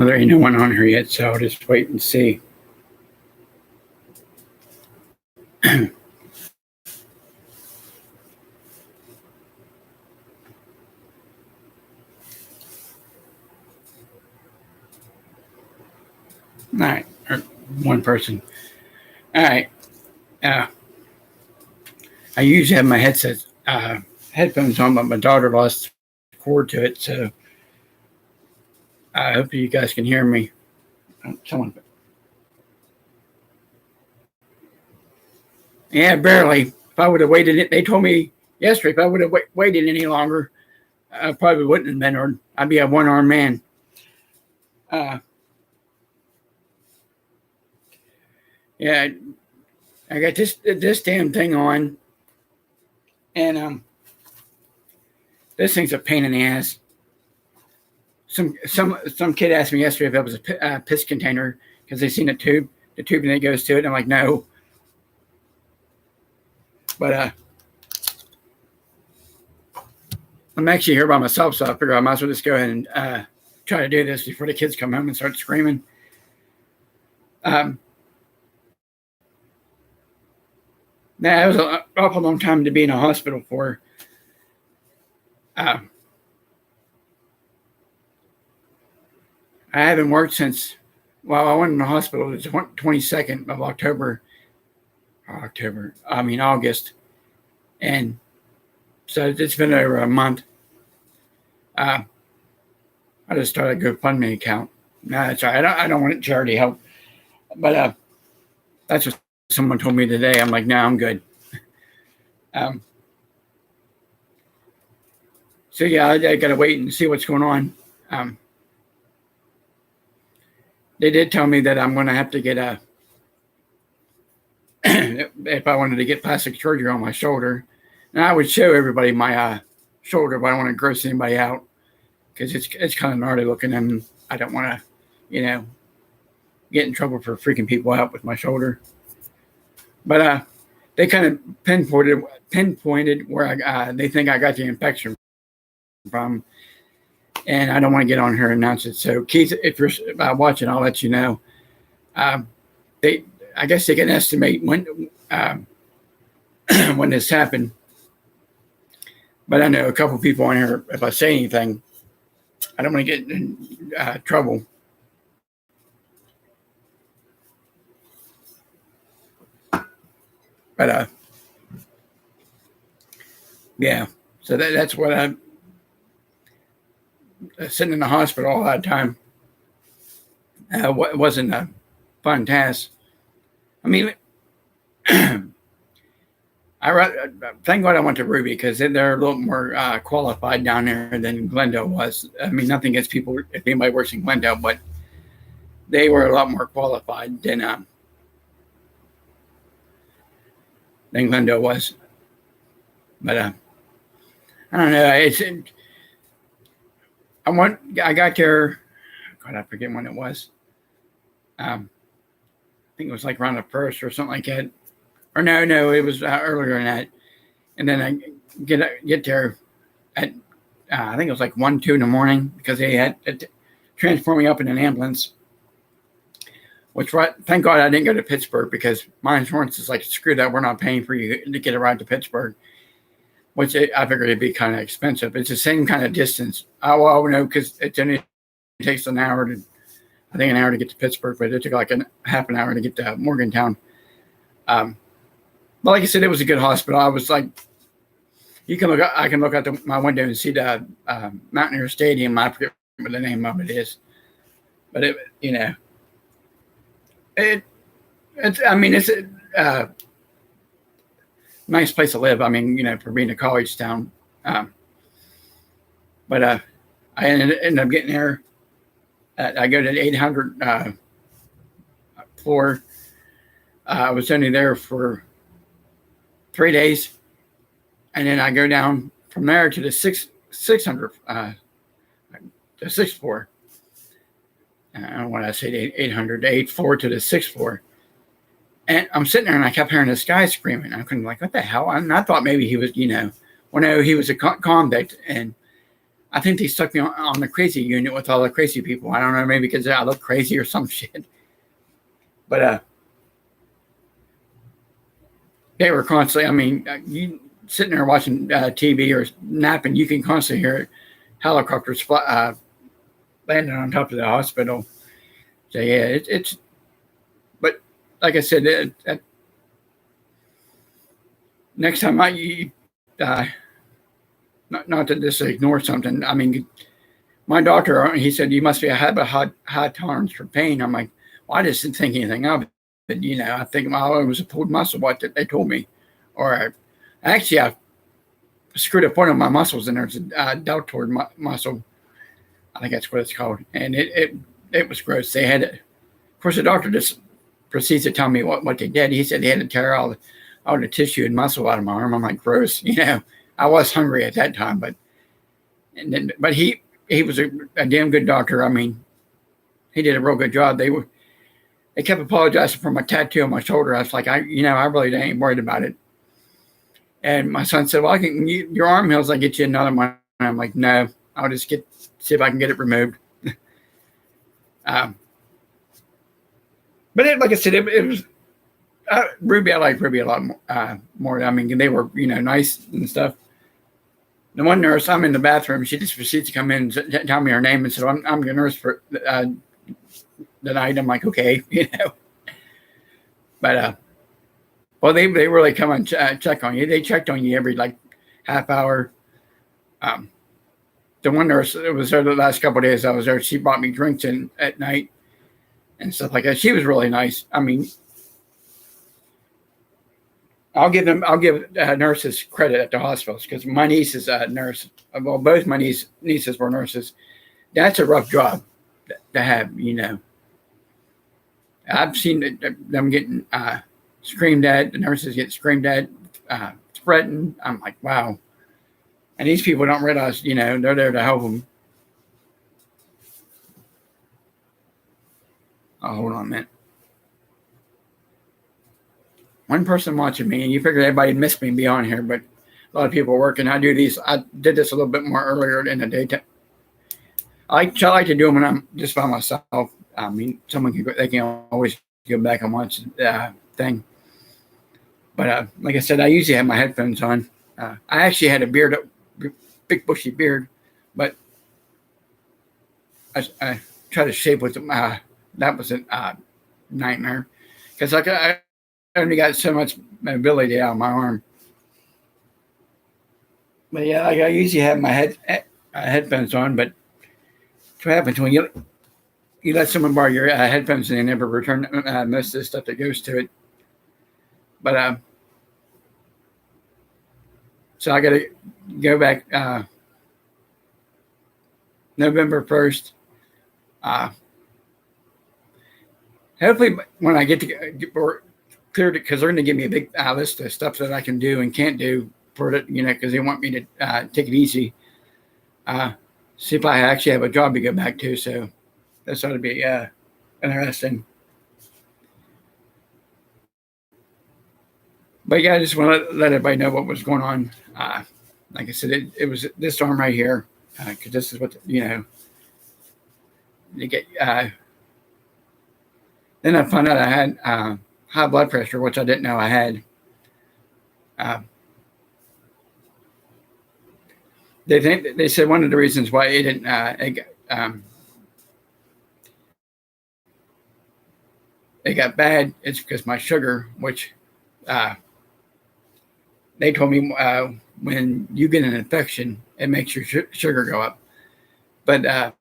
Well, there ain't no one on here yet, so I'll just wait and see. All right, or one person. All right. I usually have my headphones on, but my daughter lost the cord to it, so I hope you guys can hear me. Someone. Yeah, barely. If I would have waited, they told me yesterday if I would have waited any longer, I probably wouldn't have been, or I'd be a one-armed man. Yeah, I got this damn thing on, and this thing's a pain in the ass. Some kid asked me yesterday if it was a piss container because they seen the tubing that goes to it. And I'm like, no. But I'm actually here by myself, so I figure I might as well just go ahead and try to do this before the kids come home and start screaming. Now, it was an awful long time to be in a hospital for. I haven't worked since, I went in the hospital the 22nd of August. And so it's been over a month. I just started a GoFundMe account. No, that's right. I don't want charity help. But that's what someone told me today. I'm like, no, I'm good. So yeah, I got to wait and see what's going on. They did tell me that I'm going to have to get if I wanted to get plastic surgery on my shoulder. And I would show everybody my shoulder, but I don't want to gross anybody out because it's kind of gnarly looking, and I don't want to, get in trouble for freaking people out with my shoulder. But they kind of pinpointed where they think I got the infection from, and I don't want to get on here and announce it. So Keith, if you're watching, I'll let you know. I guess they can estimate when when this happened. But I know a couple people on here, if I say anything, I don't want to get in trouble. But yeah, so that's what I'm sitting in the hospital all that time. It wasn't a fun task. I mean, thank God I went to Ruby because they're a little more qualified down there than Glendale was. I mean, nothing against people if anybody works in Glendale, but they were a lot more qualified than Glendale was. But I don't know. I got there. God, I forget when it was. I think it was like around the 1st or something like that. Or no, it was earlier than that. And then I get there at I think it was like 1, 2 in the morning because they had to transport me up in an ambulance. Thank God I didn't go to Pittsburgh because my insurance is like, screw that, we're not paying for you to get a ride to Pittsburgh, which I figured it'd be kind of expensive. It's the same kind of distance. No, because it only takes an hour to get to Pittsburgh, but it took like half an hour to get to Morgantown. But like I said, it was a good hospital. I was like, I can look out my window and see the Mountaineer Stadium. I forget what the name of it is, but it's a nice place to live. I mean, for being a college town. But I ended up getting there. I go to the 800 floor. I was only there for 3 days, and then I go down from there to the 600, the 6th floor. I don't know what I say, 800, the 8th floor to the 6th floor. And I'm sitting there, and I kept hearing this guy screaming. I couldn't, like, what the hell? I thought maybe he was, no, he was a convict, and I think they stuck me on the crazy unit with all the crazy people. I don't know, maybe because I look crazy or some shit. But they were constantly. I mean, you sitting there watching TV or napping, you can constantly hear helicopters landing on top of the hospital. So yeah, it's. But like I said, next time not to just ignore something. I mean, my doctor, he said, you must have a high tolerance for pain. I'm like, well, I just didn't think anything of it. I think it was a pulled muscle, what they told me. Or actually, I screwed up one of my muscles in there. It's a deltoid muscle. I think that's what it's called. And it was gross. They had it. Of course, the doctor just proceeds to tell me what they did. He said they had to tear all the tissue and muscle out of my arm. I'm like, gross. I was hungry at that time, but he was a damn good doctor. I mean, he did a real good job. They kept apologizing for my tattoo on my shoulder. I was like, I really ain't worried about it. And my son said, well, your arm heals, I get you another one. And I'm like, no, I'll just see if I can get it removed. But like I said, it was Ruby. I like Ruby a lot more. I mean, they were, nice and stuff. The one nurse, I'm in the bathroom. She just proceeds to come in and tell me her name and said, I'm your nurse for the night. I'm like, okay, But, well, they really come and check on you. They checked on you every, half hour. The one nurse that was there the last couple of days I was there, she brought me drinks at night and stuff like that. She was really nice. I mean, I'll give nurses credit at the hospitals because my niece is a nurse. Well, both my nieces were nurses. That's a rough job to have, I've seen them getting screamed at. The nurses get screamed at, threatened. I'm like, wow. And these people don't realize, they're there to help them. Oh, hold on a minute. One person watching me, and you figure everybody'd miss me and be on here, but a lot of people are working. I did this a little bit more earlier in the daytime. I like to do them when I'm just by myself. I mean, they can always go back and watch the thing. But like I said, I usually have my headphones on. I actually had a big bushy beard, but I tried to shave with that was a nightmare because I only got so much mobility out of my arm. But yeah, I usually have my headphones on, but what happens when you let someone borrow your headphones and they never return most of the stuff that goes to it. But so I got to go back November 1st. Hopefully when I get cleared it, because they're going to give me a big list of stuff that I can do and can't do for it, because they want me to take it easy. See if I actually have a job to go back to. So that's ought to be interesting. But yeah, I just want to let everybody know what was going on. Like I said, it was this arm right here, because this is what you get. Then I found out I had high blood pressure, which I didn't know I had. They said one of the reasons why it didn't it got bad is because my sugar, which they told me when you get an infection, it makes your sugar go up. But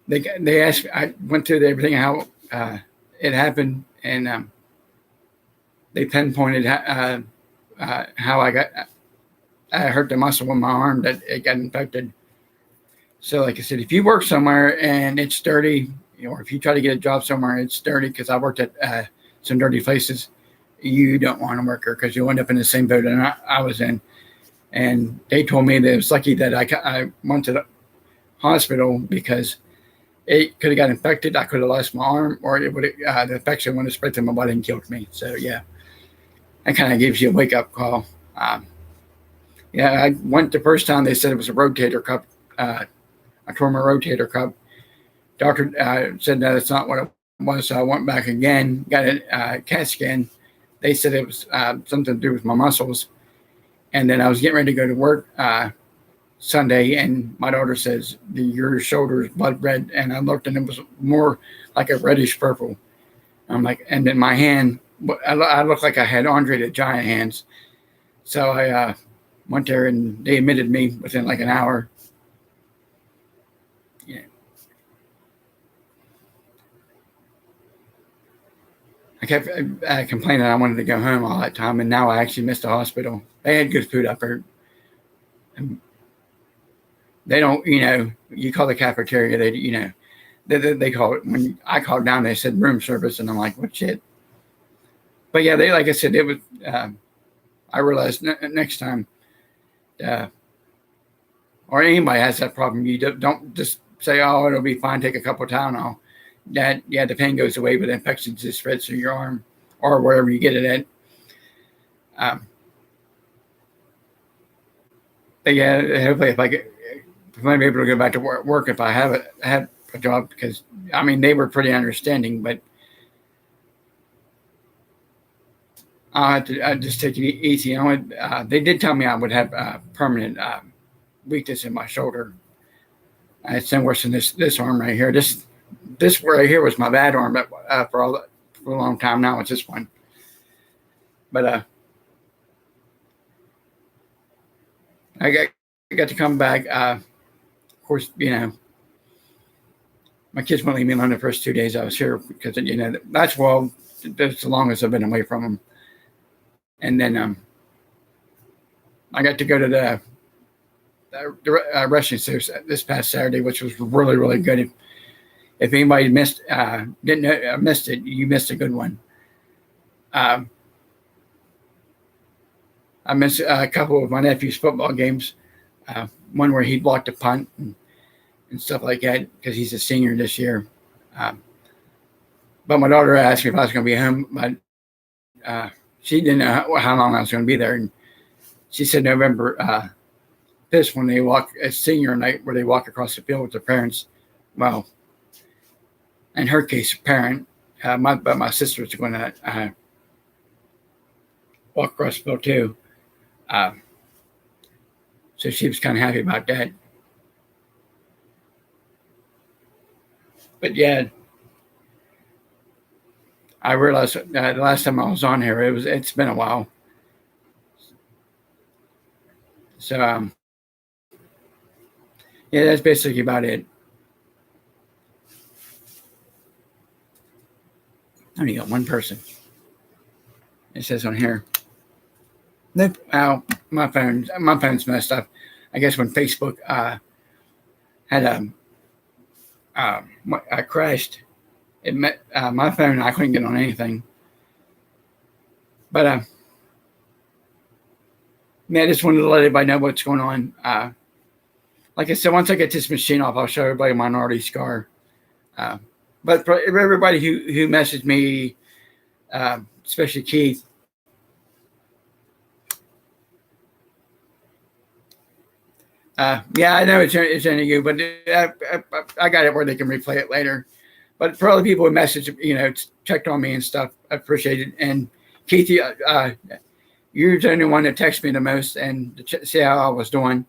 they asked, I went through everything how it happened, and they pinpointed how I hurt the muscle in my arm that it got infected. So like I said, if you work somewhere and it's dirty, or if you try to get a job somewhere and it's dirty, because I worked at some dirty places, you don't want to work there because you'll end up in the same boat that I was in. And they told me that it was lucky that I went to the hospital because it could have got infected. I could have lost my arm, or it would the infection would have spread to my body and killed me. So yeah, that kind of gives you a wake up call. Yeah, I went the first time. They said it was a rotator cuff. I tore my rotator cuff. Doctor said no, that's not what it was. So I went back again, got a CAT scan. They said it was something to do with my muscles. And then I was getting ready to go to work Sunday, and my daughter says your shoulder is blood red, and I looked, and it was more like a reddish purple. I'm like, and then my hand, I looked like I had Andre the Giant hands. So I went there, and they admitted me within like an hour. Yeah. I kept complaining I wanted to go home all that time, and now I actually missed the hospital. They had good food up there. And they don't, you call the cafeteria, they call it, when I called down, they said room service, and I'm like, what shit? But yeah, they, like I said, it was, I realized next time, or anybody has that problem, you don't just say, oh, it'll be fine, take a couple of Tylenol. The pain goes away, but the infection just spreads through your arm or wherever you get it at. But yeah, hopefully if I might be able to go back to work if I have a job, because I mean they were pretty understanding, but I just take it easy. They did tell me I would have permanent weakness in my shoulder. It's been worse than this arm right here. This right here was my bad arm for a long time. Now it's this one. But I got to come back. Of course, my kids wouldn't leave me alone the first 2 days I was here because that's the longest I've been away from them. And then I got to go to the wrestling series this past Saturday, which was really, really good. If anybody missed it, you missed a good one. I missed a couple of my nephew's football games. One where he blocked a punt and stuff like that because he's a senior this year. But my daughter asked me if I was going to be home, but she didn't know how long I was going to be there. And she said November 5th when they walk a senior night where they walk across the field with their parents. Well, in her case, a parent, but my sister was going to walk across the field too. So she was kind of happy about that. But yeah, I realized the last time I was on here, it's been a while. So yeah, that's basically about it. I only got one person. It says on here. Nope. Oh, my phone's messed up. I guess when Facebook had I crashed, it met my phone. I couldn't get on anything. But I just wanted to let everybody know what's going on. Like I said, once I get this machine off, I'll show everybody Minority Scar. But for everybody who messaged me, especially Keith, yeah, I know it's only you, but I got it where they can replay it later. But for all the people who messaged, checked on me and stuff, I appreciate it. And Keith, you're the only one that texted me the most and to see how I was doing.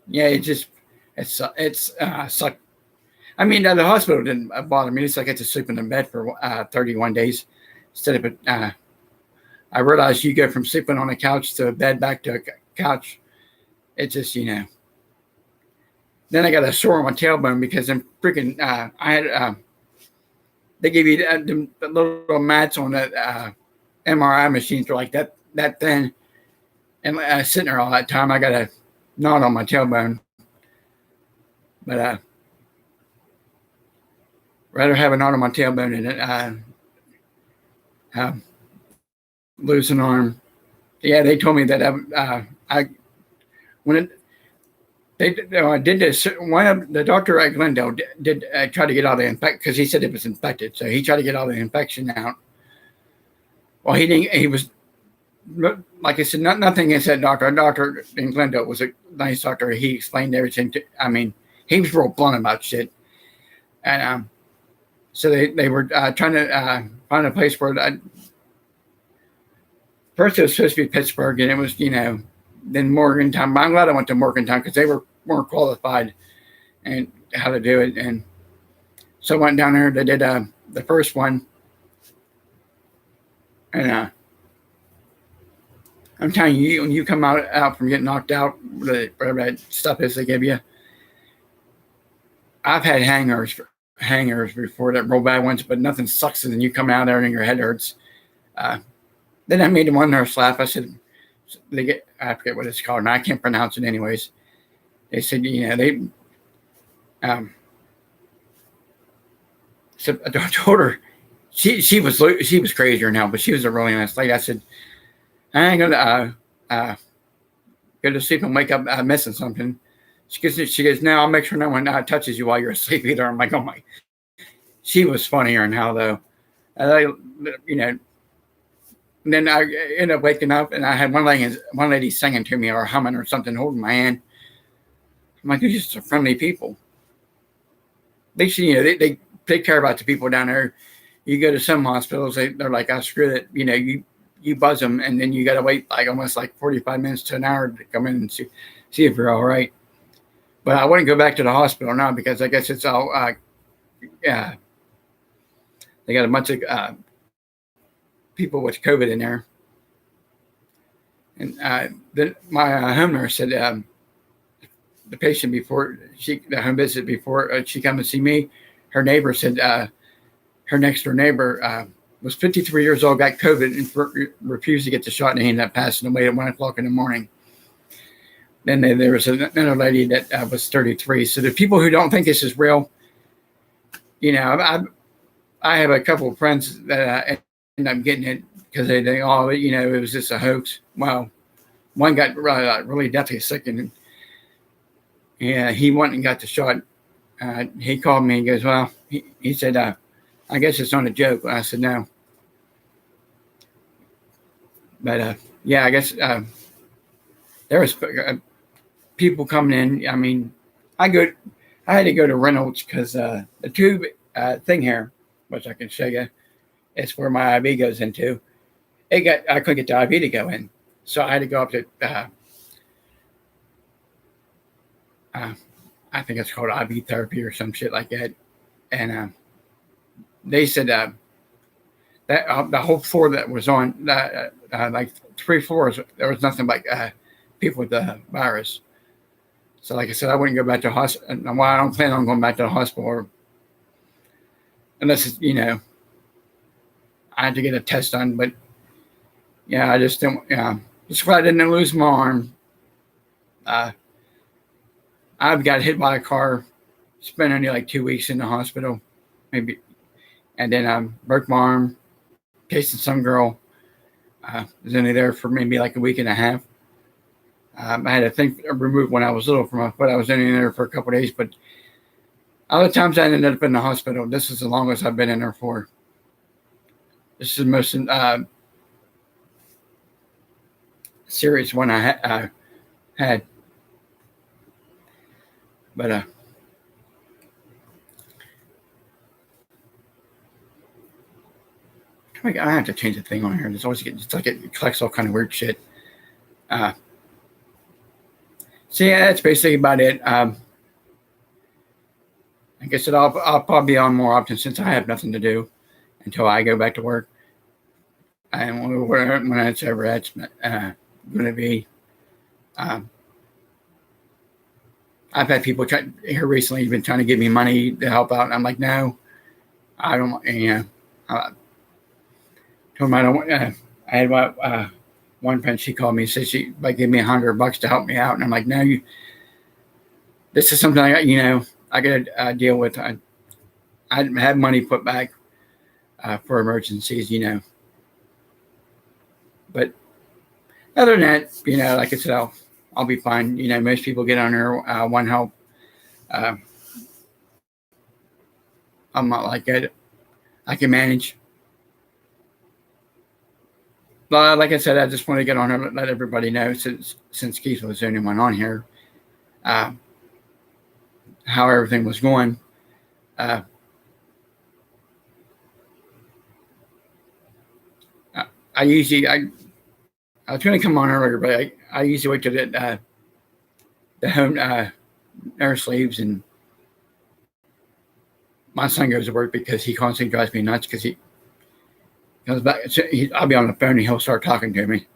Yeah, it's sucked. I mean, the hospital didn't bother me. It's like I had to sleep in the bed for 31 days instead of I realized you go from sleeping on a couch to a bed back to a couch. It's just, Then I got a sore on my tailbone because I'm freaking, I had, they give you the little mats on the MRI machines are like that thin. And sitting there all that time, I got a knot on my tailbone. But rather have a knot on my tailbone than lose an arm. Yeah, they told me that they did this. One of the doctor at Glendale did try to get all the infection because he said it was infected. So he tried to get all the infection out. Well, he didn't. He was, like I said, nothing against that doctor. Our doctor in Glendale was a nice doctor. He explained everything. I mean, he was real blunt about shit. And so they were trying to find a place where first it was supposed to be Pittsburgh, and it was, then Morgantown. But I'm glad I went to Morgantown because they were more qualified and how to do it. And so I went down there. They did the first one, and I'm telling you, when you come out from getting knocked out, whatever that stuff is they give you. I've had hangers before that real bad ones, but nothing sucks than you come out there and your head hurts. Then I made one nurse laugh. I said, I forget what it's called, and I can't pronounce it anyways. They said, so I told her, she was crazier now, but she was a really nice lady. I said, I ain't gonna go to sleep and wake up missing something. She goes, no, I'll make sure no one touches you while you're asleep either. I'm like, oh my. She was funnier now though. And then I ended up waking up and I had one lady singing to me or humming or something, holding my hand. I'm like, they're just friendly people. They care about the people down there. You go to some hospitals, they're like, oh, screw it. You buzz them and then you got to wait almost 45 minutes to an hour to come in and see if you're all right. But I wouldn't go back to the hospital now because I guess it's all, they got a bunch of people with COVID in there. And then my home nurse said the patient the home visit before she come and see me, her neighbor said her next door neighbor was 53 years old, got COVID and refused to get the shot, and he ended up passing away at 1 o'clock in the morning. Then there was another lady that was 33. So the people who don't think this is real, I have a couple of friends that end up getting it because they think, oh, it was just a hoax. Well, one got really deathly sick, and he went and got the shot. He called me and goes, well, he said, I guess it's not a joke. I said, no. But yeah, I guess there was people coming in. I mean, I had to go to Reynolds because the tube thing here, which I can show you, it's where my IV goes into. I couldn't get the IV to go in, so I had to go up to I think it's called IV therapy or some shit like that. And they said that the whole floor that was on, like 3 floors, there was nothing but people with the virus. So like I said, I wouldn't go back to the hospital. Well, I don't plan on going back to the hospital unless it's, I had to get a test done. But yeah, I just didn't, just glad I didn't lose my arm. I've got hit by a car, spent only 2 weeks in the hospital, maybe. And then broke my arm, chasing some girl. Was only there for maybe a week and a half. I had a thing removed when I was little from my foot. I was only in there for a couple of days, but other times I ended up in the hospital. This is the longest I've been in there for. This is the most serious one I had. But I have to change the thing on here. It's always it collects all kind of weird shit. So yeah, that's basically about it. Like I said, I'll probably be on more often since I have nothing to do until I go back to work. And when it's ever that's going to be. I've had people here recently been trying to give me money to help out, and I'm like, no, I don't. Told them I don't. I had one friend. She called me and said she give me $100 to help me out, and I'm like, no, this is something I got to deal with. I have money put back for emergencies, But other than that, like I said, I'll be fine. Most people get on there, One Help. I'm not like that. I can manage. like I said, I just want to get on here and let everybody know, since Keith was the only one on here, uh, how everything was going. Uh, I usually I was going to come on earlier, but I usually wait till the home nurse leaves and my son goes to work, because he constantly drives me nuts, because he comes back. I'll be on the phone and he'll start talking to me.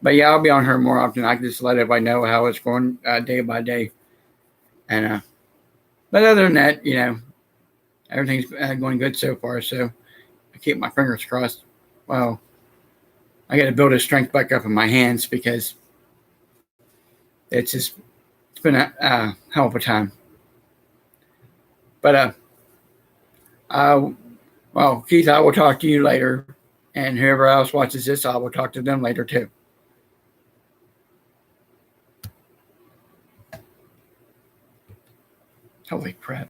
But yeah, I'll be on her more often. I can just let everybody know how it's going day by day. And but other than that, everything's going good so far. So I keep my fingers crossed. Well, I got to build his strength back up in my hands, because it's been a hell of a time. But well, Keith, I will talk to you later, and whoever else watches this, I will talk to them later too. Holy crap.